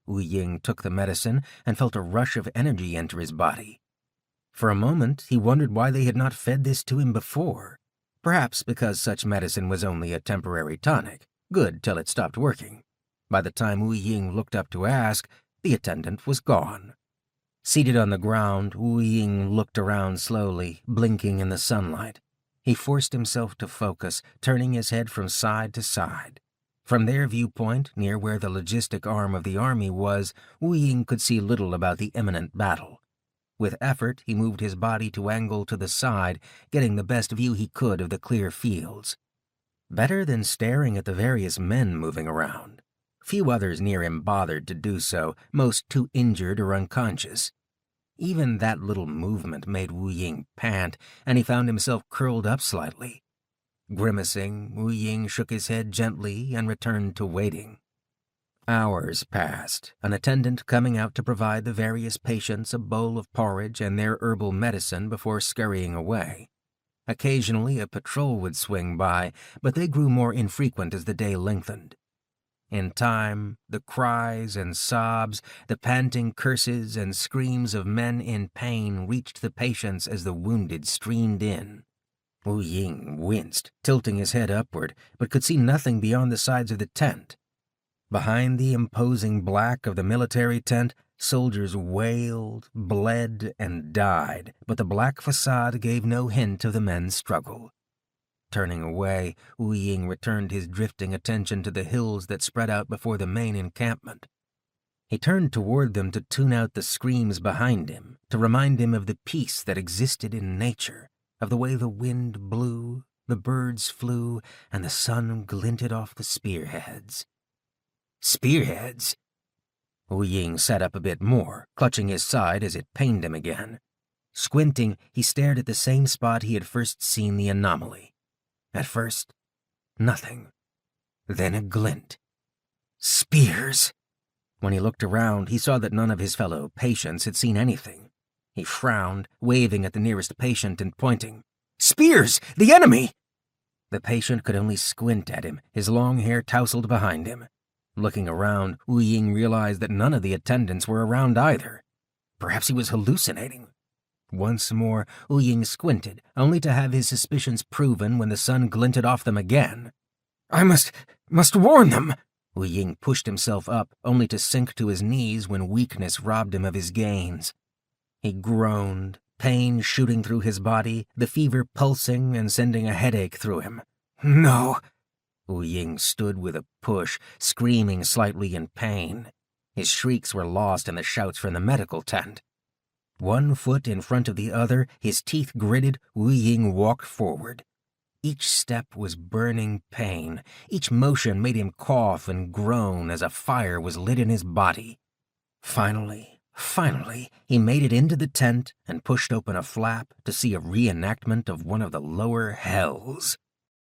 Wu Ying took the medicine and felt a rush of energy enter his body. For a moment, he wondered why they had not fed this to him before. Perhaps because such medicine was only a temporary tonic, good till it stopped working. By the time Wu Ying looked up to ask, the attendant was gone. Seated on the ground, Wu Ying looked around slowly, blinking in the sunlight. He forced himself to focus, turning his head from side to side. From their viewpoint, near where the logistic arm of the army was, Wu Ying could see little about the imminent battle. With effort, he moved his body to angle to the side, getting the best view he could of the clear fields. Better than staring at the various men moving around. Few others near him bothered to do so, most too injured or unconscious. Even that little movement made Wu Ying pant, and he found himself curled up slightly. Grimacing, Wu Ying shook his head gently and returned to waiting. Hours passed, an attendant coming out to provide the various patients a bowl of porridge and their herbal medicine before scurrying away. Occasionally a patrol would swing by, but they grew more infrequent as the day lengthened. In time, the cries and sobs, the panting curses and screams of men in pain reached the patients as the wounded streamed in. Wu Ying winced, tilting his head upward, but could see nothing beyond the sides of the tent. Behind the imposing black of the military tent, soldiers wailed, bled, and died, but the black facade gave no hint of the men's struggle. Turning away, Wu Ying returned his drifting attention to the hills that spread out before the main encampment. He turned toward them to tune out the screams behind him, to remind him of the peace that existed in nature, of the way the wind blew, the birds flew, and the sun glinted off the spearheads. Spearheads? Wu Ying sat up a bit more, clutching his side as it pained him again. Squinting, he stared at the same spot he had first seen the anomaly. At first, nothing. Then a glint. Spears! When he looked around, he saw that none of his fellow patients had seen anything. He frowned, waving at the nearest patient and pointing. Spears! The enemy! The patient could only squint at him, his long hair tousled behind him. Looking around, Wu Ying realized that none of the attendants were around either. Perhaps he was hallucinating. Once more, Wu Ying squinted, only to have his suspicions proven when the sun glinted off them again. I must warn them! Wu Ying pushed himself up, only to sink to his knees when weakness robbed him of his gains. He groaned, pain shooting through his body, the fever pulsing and sending a headache through him. No! Wu Ying stood with a push, screaming slightly in pain. His shrieks were lost in the shouts from the medical tent. One foot in front of the other, his teeth gritted, Wu Ying walked forward. Each step was burning pain. Each motion made him cough and groan as a fire was lit in his body. Finally, he made it into the tent and pushed open a flap to see a reenactment of one of the lower hells.